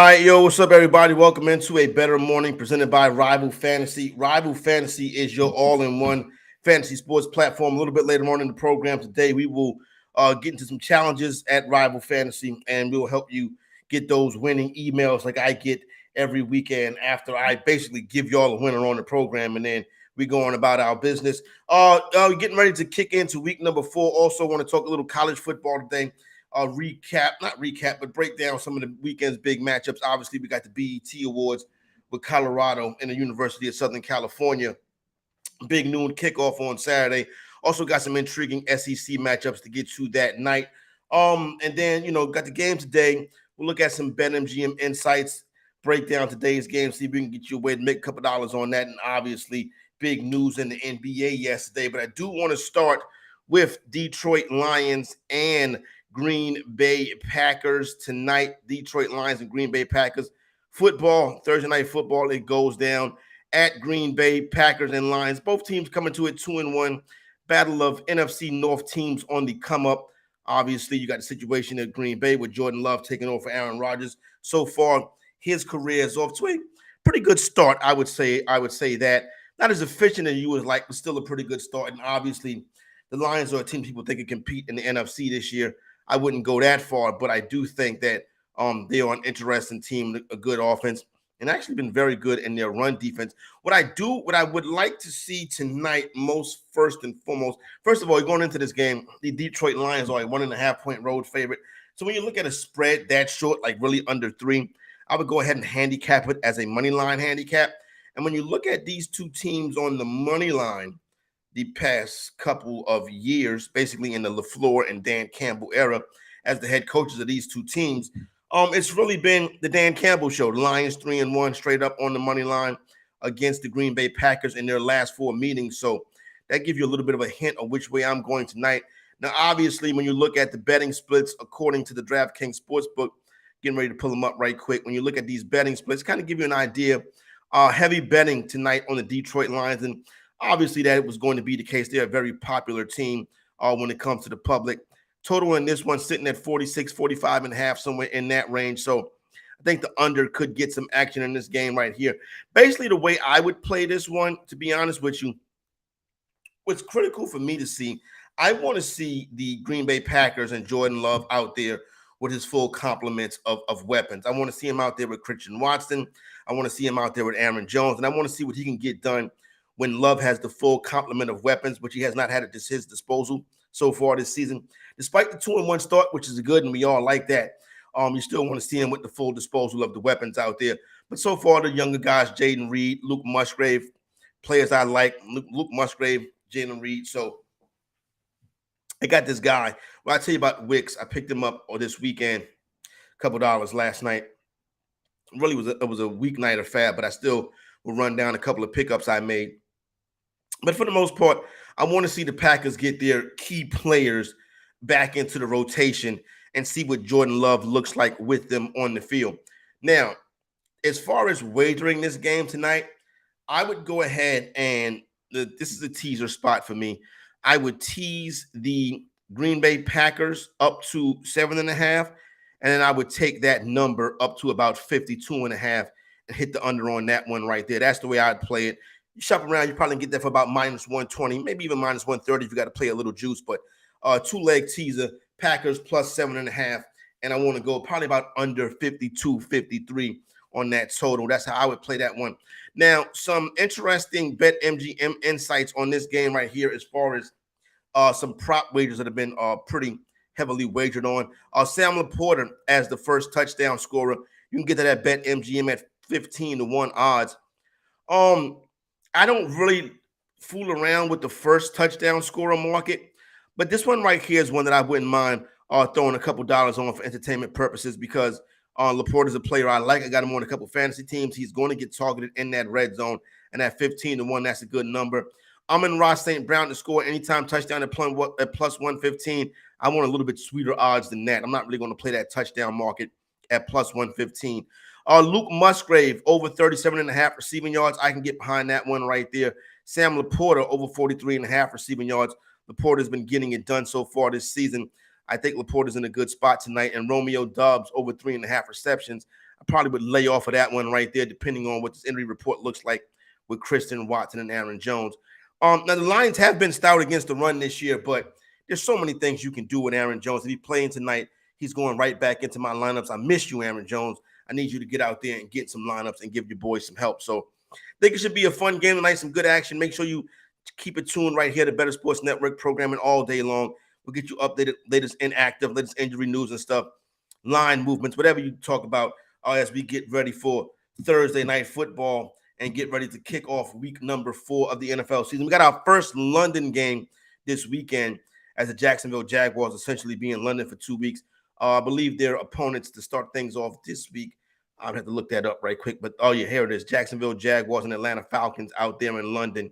All right, yo, what's up, everybody? Welcome into A Bettor Morning presented by Rival Fantasy. Rival Fantasy is your all-in-one fantasy sports platform. A little bit later on in the program today, we will get into some challenges at Rival Fantasy, and we will help you get those winning emails like I get every weekend after I basically give y'all a winner on the program, and then we go on about our business. Getting ready to kick into week number 4. Also want to talk a little college football today. But break down some of the weekend's big matchups. Obviously, we got the BET Awards with Colorado and the University of Southern California. Big noon kickoff on Saturday. Also got some intriguing SEC matchups to get to that night. And then, got the game today. We'll look at some BetMGM insights, break down today's game, see if we can get you a way to make a couple dollars on that. And obviously, big news in the NBA yesterday. But I do want to start with Detroit Lions and Green Bay Packers tonight. Detroit Lions and Green Bay Packers football, Thursday night football. It goes down at Green Bay. Packers and Lions, both teams coming to it 2-1. Battle of NFC North teams on the come up. Obviously, you got the situation at Green Bay with Jordan Love taking over for Aaron Rodgers. So far, his career is off to a pretty good start. I would say that. Not as efficient as you would like, but still a pretty good start. And obviously, the Lions are a team people think can compete in the NFC this year. I wouldn't go that far, but I do think that they are an interesting team, a good offense, and actually been very good in their run defense. What I would like to see tonight, first of all, going into this game, the Detroit Lions are a 1.5-point road favorite. So when you look at a spread that short, like really under 3, I would go ahead and handicap it as a money line handicap. And when you look at these two teams on the money line, the past couple of years, basically in the LaFleur and Dan Campbell era as the head coaches of these two teams, it's really been the Dan Campbell show. The Lions 3-1 straight up on the money line against the Green Bay Packers in their last 4 meetings. So that gives you a little bit of a hint of which way I'm going tonight. Now, obviously, when you look at the betting splits, according to the DraftKings Sportsbook, getting ready to pull them up right quick. When you look at these betting splits, kind of give you an idea. Heavy betting tonight on the Detroit Lions, and obviously, that was going to be the case. They're a very popular team when it comes to the public. Total in this one sitting at 46, 45.5, somewhere in that range. So I think the under could get some action in this game right here. Basically, the way I would play this one, to be honest with you, what's critical for me to see, I want to see the Green Bay Packers and Jordan Love out there with his full complement of weapons. I want to see him out there with Christian Watson. I want to see him out there with Aaron Jones. And I want to see what he can get done when Love has the full complement of weapons, which he has not had at his disposal so far this season. Despite the 2-1 start, which is good, and we all like that, you still want to see him with the full disposal of the weapons out there. But so far, the younger guys, Jaden Reed, Luke Musgrave, players I like, Luke Musgrave, Jaden Reed. So I got this guy. Well, I tell you about Wicks. I picked him up this weekend, a couple dollars last night. Really, it was a weeknight affair, but I still will run down a couple of pickups I made. But for the most part, I want to see the Packers get their key players back into the rotation and see what Jordan Love looks like with them on the field. Now, as far as wagering this game tonight, I would go ahead and this is a teaser spot for me. I would tease the Green Bay Packers up to 7.5, and then I would take that number up to about 52.5 and hit the under on that one right there. That's the way I'd play it. You shop around, you probably get that for about -120, maybe even -130 if you got to play a little juice. But 2-leg teaser, Packers plus 7.5, and I want to go probably about under 52, 53 on that total. That's how I would play that one. Now, some interesting BetMGM insights on this game right here as far as some prop wagers that have been pretty heavily wagered on. Sam Laporta as the first touchdown scorer. You can get that at BetMGM at 15-1 odds. I don't really fool around with the first touchdown scorer market, but this one right here is one that I wouldn't mind throwing a couple dollars on for entertainment purposes because Laporte is a player I like. I got him on a couple fantasy teams. He's going to get targeted in that red zone, and at 15-1, that's a good number. Amon-Ra St. Brown to score anytime touchdown at plus 115. I want a little bit sweeter odds than that. I'm not really going to play that touchdown market at plus 115. Luke Musgrave over 37.5 receiving yards. I can get behind that one right there. Sam Laporta over 43.5 receiving yards. Laporta's been getting it done so far this season. I think Laporta's in a good spot tonight. And Romeo Doubs over 3.5 receptions. I probably would lay off of that one right there, depending on what this injury report looks like with Christian Watson and Aaron Jones. Now, the Lions have been stout against the run this year, but there's so many things you can do with Aaron Jones. If he's playing tonight, he's going right back into my lineups. I miss you, Aaron Jones. I need you to get out there and get some lineups and give your boys some help. So I think it should be a fun game tonight, some good action. Make sure you keep it tuned right here to Better Sports Network, programming all day long. We'll get you updated, latest inactive, latest injury news and stuff, line movements, whatever you talk about as we get ready for Thursday night football and get ready to kick off week number 4 of the NFL season. We got our first London game this weekend as the Jacksonville Jaguars essentially be in London for 2 weeks. I believe their opponents to start things off this week. I'd have to look that up right quick. But, oh, yeah, here it is. Jacksonville Jaguars and Atlanta Falcons out there in London.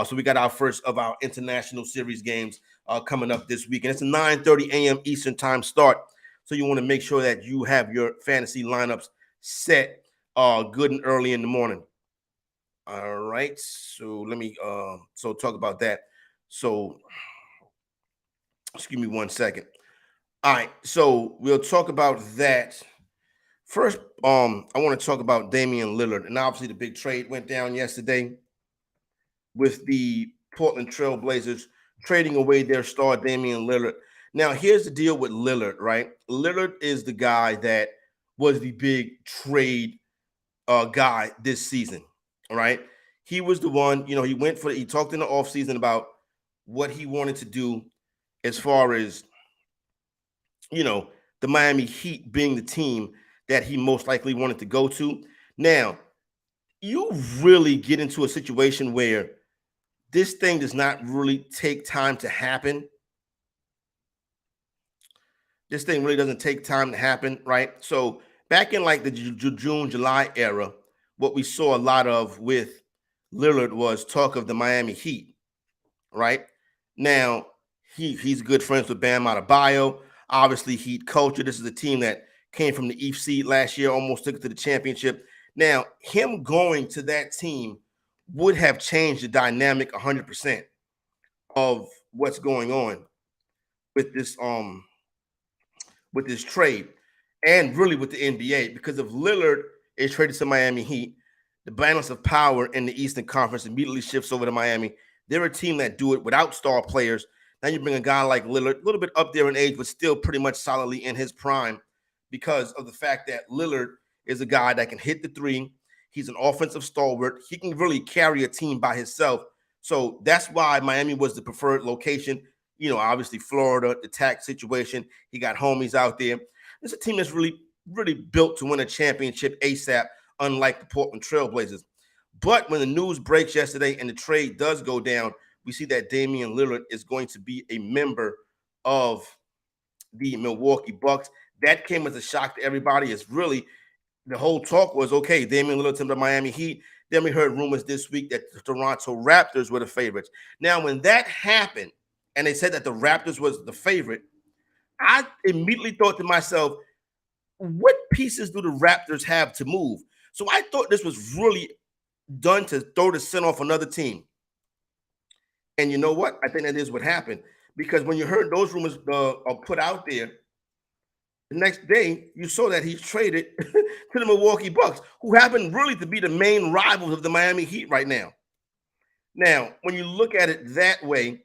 So we got our first of our international series games coming up this week. And it's a 9:30 a.m. Eastern time start. So you want to make sure that you have your fantasy lineups set good and early in the morning. All right. So let me talk about that. So excuse me 1 second. All right. So we'll talk about that. First, I want to talk about Damian Lillard. And obviously the big trade went down yesterday with the Portland Trail Blazers trading away their star Damian Lillard. Now, here's the deal with Lillard, right? Lillard is the guy that was the big trade guy this season, all right? He was the one, he talked in the offseason about what he wanted to do as far as, the Miami Heat being the team that he most likely wanted to go to. Now, you really get into a situation where this thing does not really take time to happen. This thing really doesn't take time to happen, right? So back in like the June, July era, what we saw a lot of with Lillard was talk of the Miami Heat, right? Now, he's good friends with Bam Adebayo. Obviously, Heat culture. This is a team that came from the East seed last year, almost took it to the championship. Now, him going to that team would have changed the dynamic 100% of what's going on with this trade and really with the NBA, because if Lillard is traded to Miami Heat, the balance of power in the Eastern Conference immediately shifts over to Miami. They're a team that do it without star players. Now you bring a guy like Lillard, a little bit up there in age, but still pretty much solidly in his prime because of the fact that Lillard is a guy that can hit the three. He's an offensive stalwart. He can really carry a team by himself. So that's why Miami was the preferred location. Obviously Florida, the tax situation. He got homies out there. It's a team that's really, really built to win a championship ASAP, unlike the Portland Trail Blazers. But when the news breaks yesterday and the trade does go down, we see that Damian Lillard is going to be a member of the Milwaukee Bucks. That came as a shock to everybody. It's really, the whole talk was, okay, Damian Lillard to the Miami Heat. Then we heard rumors this week that the Toronto Raptors were the favorites. Now, when that happened and they said that the Raptors was the favorite, I immediately thought to myself, what pieces do the Raptors have to move? So I thought this was really done to throw the scent off another team. And you know what? I think that is what happened. Because when you heard those rumors are put out there, the next day you saw that he's traded to the Milwaukee Bucks, who happen really to be the main rivals of the Miami Heat right now. Now, when you look at it that way,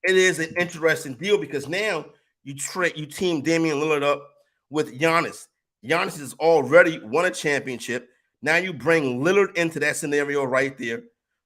it is an interesting deal because now you team Damian Lillard up with Giannis. Giannis has already won a championship. Now you bring Lillard into that scenario right there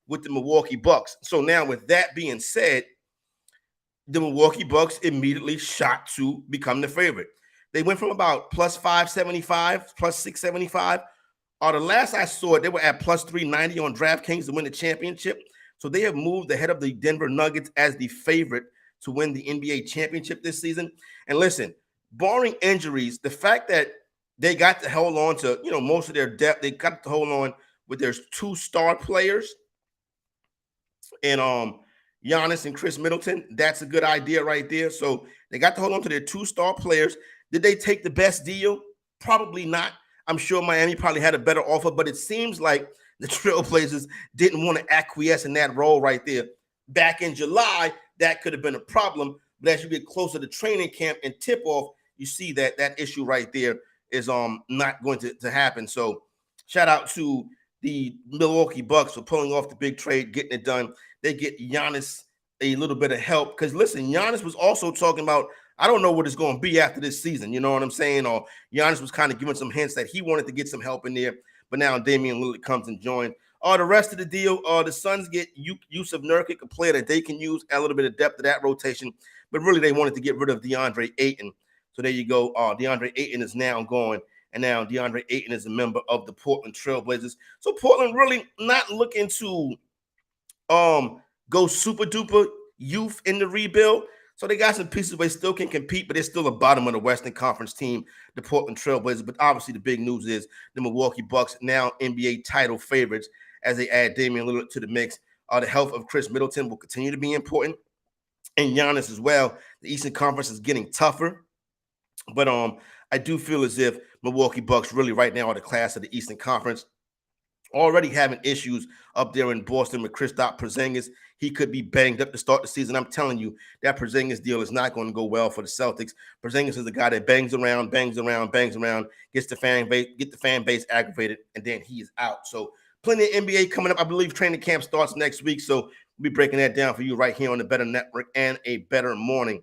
with the Milwaukee Bucks. So now with that being said, the Milwaukee Bucks immediately shot to become the favorite. They went from about plus 575, plus 675. The last I saw it, they were at plus 390 on DraftKings to win the championship. So they have moved ahead of the Denver Nuggets as the favorite to win the NBA championship this season. And listen, barring injuries, the fact that they got to hold on to, most of their depth, they got to hold on with their 2 star players and Giannis and Chris Middleton. That's a good idea right there. So they got to hold on to their 2 star players. Did they take the best deal? Probably not. I'm sure Miami probably had a better offer, but it seems like the Trailblazers didn't want to acquiesce in that role right there. Back in July, that could have been a problem. But as you get closer to training camp and tip-off, you see that issue right there is not going to happen. So shout out to the Milwaukee Bucks for pulling off the big trade, getting it done. They get Giannis a little bit of help because listen, Giannis was also talking about, I don't know what it's going to be after this season. You know what I'm saying? Or Giannis was kind of giving some hints that he wanted to get some help in there. But now Damian Lillard comes and joins. The rest of the deal, the Suns get Yusuf Nurkic, a player that they can use, add a little bit of depth to that rotation. But really, they wanted to get rid of DeAndre Ayton. So there you go. DeAndre Ayton is now gone. And now DeAndre Ayton is a member of the Portland Trailblazers. So Portland really not looking to go super duper youth in the rebuild. So they got some pieces where they still can compete, but they're still the bottom of the Western Conference team, the Portland Trailblazers. But obviously the big news is the Milwaukee Bucks, now NBA title favorites, as they add Damian Lillard to the mix. The health of Chris Middleton will continue to be important, and Giannis as well. The Eastern Conference is getting tougher, but I do feel as if Milwaukee Bucks really right now are the class of the Eastern Conference. Already having issues up there in Boston with Kristaps Porzingis. He could be banged up to start the season. I'm telling you, that Porzingis deal is not going to go well for the Celtics. Porzingis is the guy that bangs around, gets the fan base aggravated, and then he is out. So plenty of NBA coming up. I believe training camp starts next week, so we'll be breaking that down for you right here on the Bettor Network and A Bettor Morning.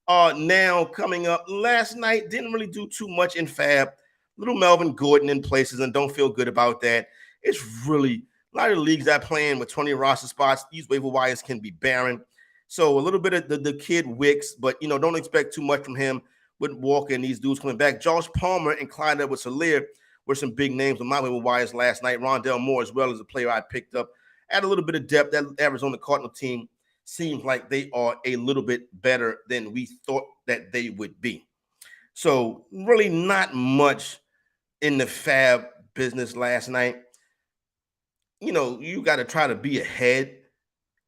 Now coming up, last night didn't really do too much in Fab. Little Melvin Gordon in places, and don't feel good about that. It's really a lot of the leagues that playing with 20 roster spots. These waiver wires can be barren. So a little bit of the kid Wicks, but don't expect too much from him with Walker and these dudes coming back. Josh Palmer and Clyde Edwards-Helaire were some big names on my waiver wires last night. Rondell Moore as well as a player I picked up. Add a little bit of depth. That Arizona Cardinal team seems like they are a little bit better than we thought that they would be. So really not much in the Fab business last night. You got to try to be ahead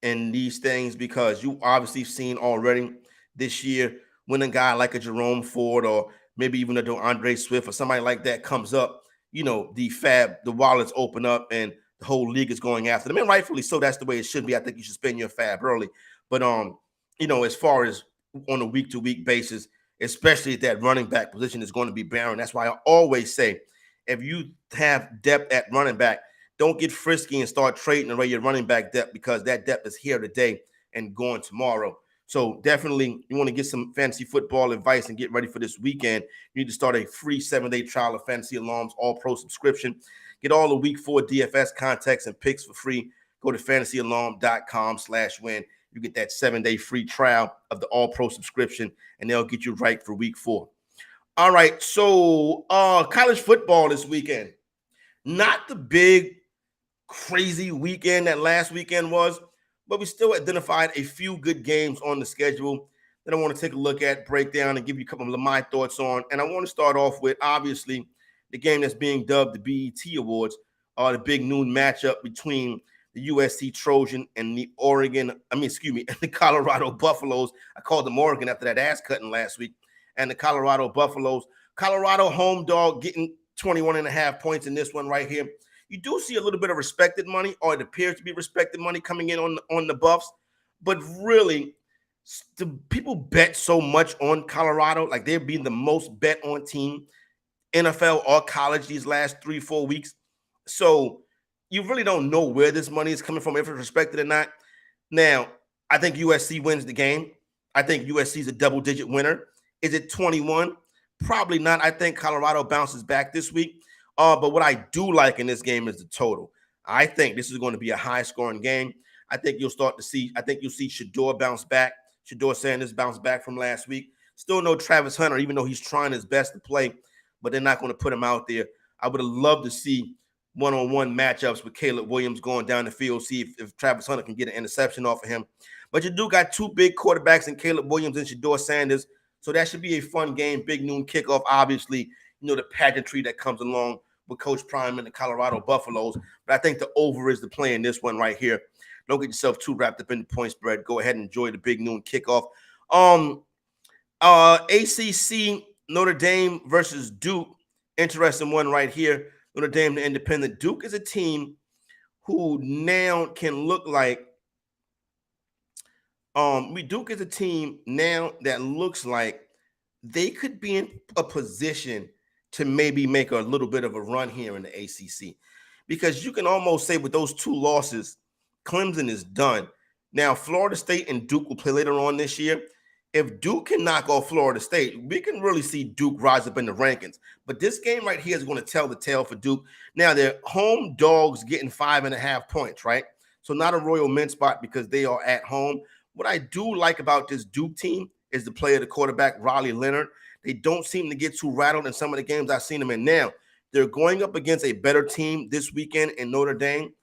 in these things because you obviously seen already this year when a guy like a Jerome Ford or maybe even a DeAndre Swift or somebody like that comes up, the wallets open up and the whole league is going after them. And rightfully so, that's the way it should be. I think you should spend your Fab early. But, as far as on a week-to-week basis, especially at that running back position is going to be barren. That's why I always say if you have depth at running back, don't get frisky and start trading away your running back depth because that depth is here today and going tomorrow. So definitely you want to get some fantasy football advice and get ready for this weekend. You need to start a free 7-day trial of Fantasy Alarm's All-Pro subscription. Get all the Week 4 DFS context and picks for free. Go to fantasyalarm.com/win. You get that 7-day free trial of the All-Pro subscription, and they'll get you right for Week 4. All right, so college football this weekend. Not the big crazy weekend that last weekend was, but we still identified a few good games on the schedule that I want to take a look at, break down, and give you a couple of my thoughts on. And I want to start off with, obviously, the game that's being dubbed the BET Awards, the big noon matchup between the USC Trojan and the the Colorado Buffaloes. I called them Oregon after that ass cutting last week. And the Colorado Buffaloes. Colorado home dog getting 21.5 points in this one right here. You do see a little bit of respected money, or it appears to be respected money coming in on the Buffs. But really, the people bet so much on Colorado, like they're being the most bet on team, NFL or college, these last 3-4 weeks. So you really don't know where this money is coming from, if it's respected or not. Now, I think USC wins the game. I think USC is a double-digit winner. Is it 21? Probably not. I think Colorado bounces back this week. But what I do like in this game is the total. I think this is going to be a high-scoring game. I think you'll see Shedeur bounce back. Shedeur Sanders bounce back from last week. Still no Travis Hunter, even though he's trying his best to play, but they're not going to put him out there. I would have loved to see one-on-one matchups with Caleb Williams going down the field, see if Travis Hunter can get an interception off of him. But you do got two big quarterbacks in Caleb Williams and Shedeur Sanders, so that should be a fun game. Big noon kickoff, obviously, the pageantry that comes along with Coach Prime and the Colorado Buffaloes. But I think the over is the play in this one right here. Don't get yourself too wrapped up in the point spread. Go ahead and enjoy the big noon kickoff. ACC, Notre Dame versus Duke. Interesting one right here. Notre Dame, the independent. Duke is a team who now can look like Duke is a team now that looks like they could be in a position to maybe make a little bit of a run here in the ACC, because you can almost say with those 2 losses, Clemson is done. Now, Florida State and Duke will play later on this year. If Duke can knock off Florida State, we can really see Duke rise up in the rankings. But this game right here is going to tell the tale for Duke. Now, they're home dogs getting 5.5 points, right? So not a royal mint spot because they are at home. What I do like about this Duke team is the play of the quarterback, Riley Leonard. They don't seem to get too rattled in some of the games I've seen them in. Now, they're going up against a better team this weekend in Notre Dame.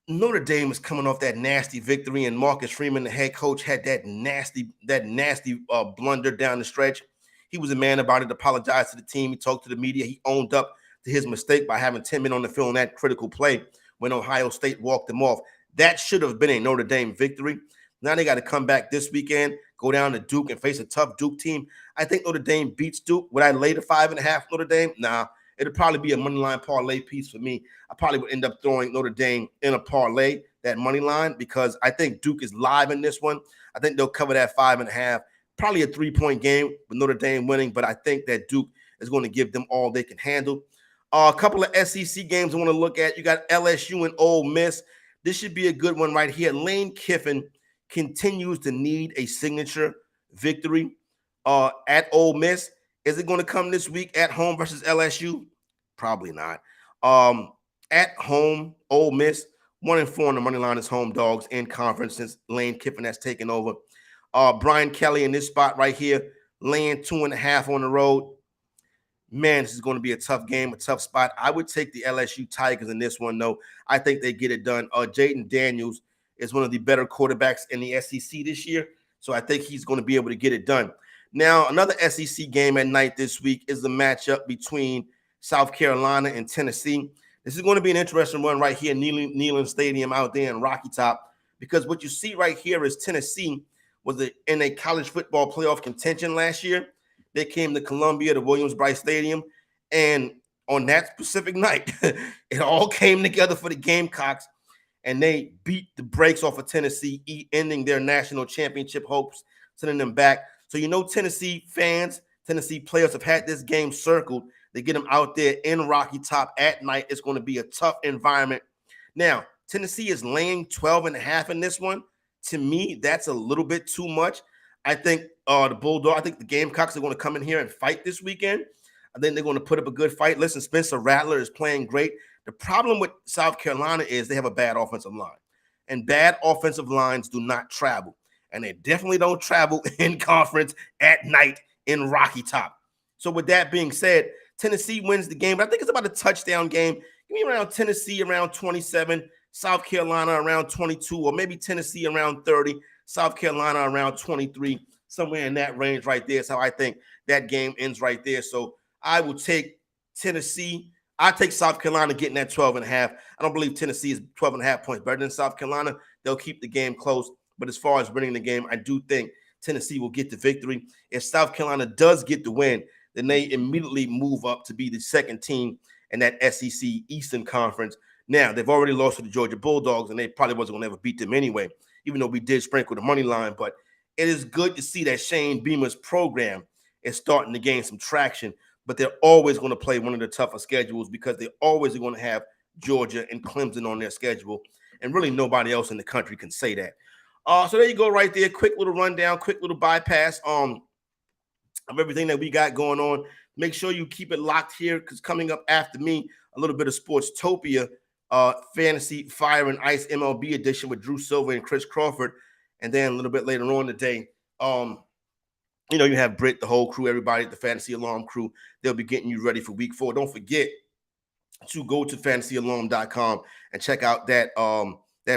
Notre Dame is coming off that nasty victory, and Marcus Freeman, the head coach, had that nasty blunder down the stretch. He was a man about it, apologized to the team. He talked to the media. He owned up to his mistake by having 10 men on the field in that critical play when Ohio State walked him off. That should have been a Notre Dame victory. Now they got to come back this weekend, go down to Duke and face a tough Duke team. I think Notre Dame beats Duke. Would I lay the 5.5 Notre Dame? Nah. It'd probably be a money line parlay piece for me. I probably would end up throwing Notre Dame in a parlay, that money line, because I think Duke is live in this one. I think they'll cover that 5.5. Probably a 3-point game with Notre Dame winning, but I think that Duke is going to give them all they can handle. A couple of SEC games I want to look at. You got LSU and Ole Miss. This should be a good one right here. Lane Kiffin continues to need a signature victory at Ole Miss. Is it going to come this week at home versus LSU? Probably not. At home, Ole Miss, 1-4 on the money line is home dogs in conference since Lane Kiffin has taken over. Brian Kelly in this spot right here, laying 2.5 on the road. Man, this is going to be a tough game, a tough spot. I would take the LSU Tigers in this one, though. I think they get it done. Jaden Daniels is one of the better quarterbacks in the SEC this year, so I think he's going to be able to get it done. Now, another SEC game at night this week is the matchup between South Carolina and Tennessee. This is going to be an interesting one right here, Neyland Stadium out there in Rocky Top, because what you see right here is Tennessee was in a college football playoff contention last year. They came to Columbia, to Williams-Brice Stadium, and on that specific night, it all came together for the Gamecocks, and they beat the brakes off of Tennessee, ending their national championship hopes, sending them back. So you know Tennessee fans, Tennessee players have had this game circled. They get them out there in Rocky Top at night. It's going to be a tough environment. Now, Tennessee is laying 12.5 in this one. To me, that's a little bit too much. I think the Gamecocks are going to come in here and fight this weekend. I think they're going to put up a good fight. Listen, Spencer Rattler is playing great. The problem with South Carolina is they have a bad offensive line, and bad offensive lines do not travel. And they definitely don't travel in conference at night in Rocky Top. So with that being said, Tennessee wins the game, but I think it's about a touchdown game. Give me around Tennessee around 27, South Carolina around 22, or maybe Tennessee around 30, South Carolina around 23, somewhere in that range right there. So I think that game ends right there. So I will take Tennessee. I take South Carolina getting that 12.5. I don't believe Tennessee is 12.5 points better than South Carolina. They'll keep the game close. But as far as winning the game, I do think Tennessee will get the victory. If South Carolina does get the win, then they immediately move up to be the second team in that SEC Eastern Conference. Now, they've already lost to the Georgia Bulldogs, and they probably wasn't going to ever beat them anyway, even though we did sprinkle the money line. But it is good to see that Shane Beamer's program is starting to gain some traction, but they're always going to play one of the tougher schedules because they always are going to have Georgia and Clemson on their schedule, and really nobody else in the country can say that. So there you go right there. Quick little rundown, quick little bypass of everything that we got going on. Make sure you keep it locked here because coming up after me, a little bit of Sportstopia, Fantasy Fire and Ice MLB edition with Drew Silver and Chris Crawford. And then a little bit later on today, you have Britt, the whole crew, everybody at the Fantasy Alarm crew. They'll be getting you ready for week 4. Don't forget to go to fantasyalarm.com and check out that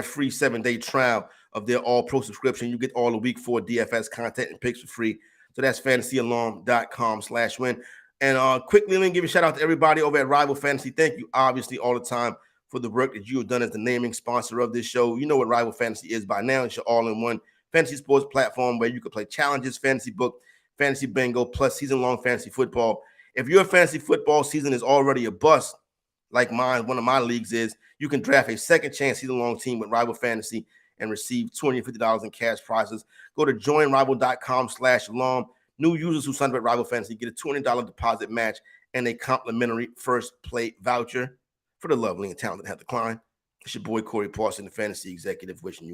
free 7-day trial of their all-pro subscription. You get all the week 4 DFS content and picks for free. So that's fantasyalarm.com/win. And quickly, let me give a shout out to everybody over at Rival Fantasy. Thank you, obviously, all the time for the work that you have done as the naming sponsor of this show. You know what Rival Fantasy is by now. It's your all-in-one fantasy sports platform where you can play challenges, Fantasybook, Fantasy Bingo, plus season-long fantasy football. If your fantasy football season is already a bust, like mine, one of my leagues is, you can draft a second chance season-long team with Rival Fantasy and receive $250 in cash prizes. Go to joinrival.com/alarm. New users who sign up at Rival Fantasy get a $20 deposit match and a complimentary first play voucher. For the lovely and talented Heather Klein, it's your boy Corey Parson, the fantasy executive, wishing you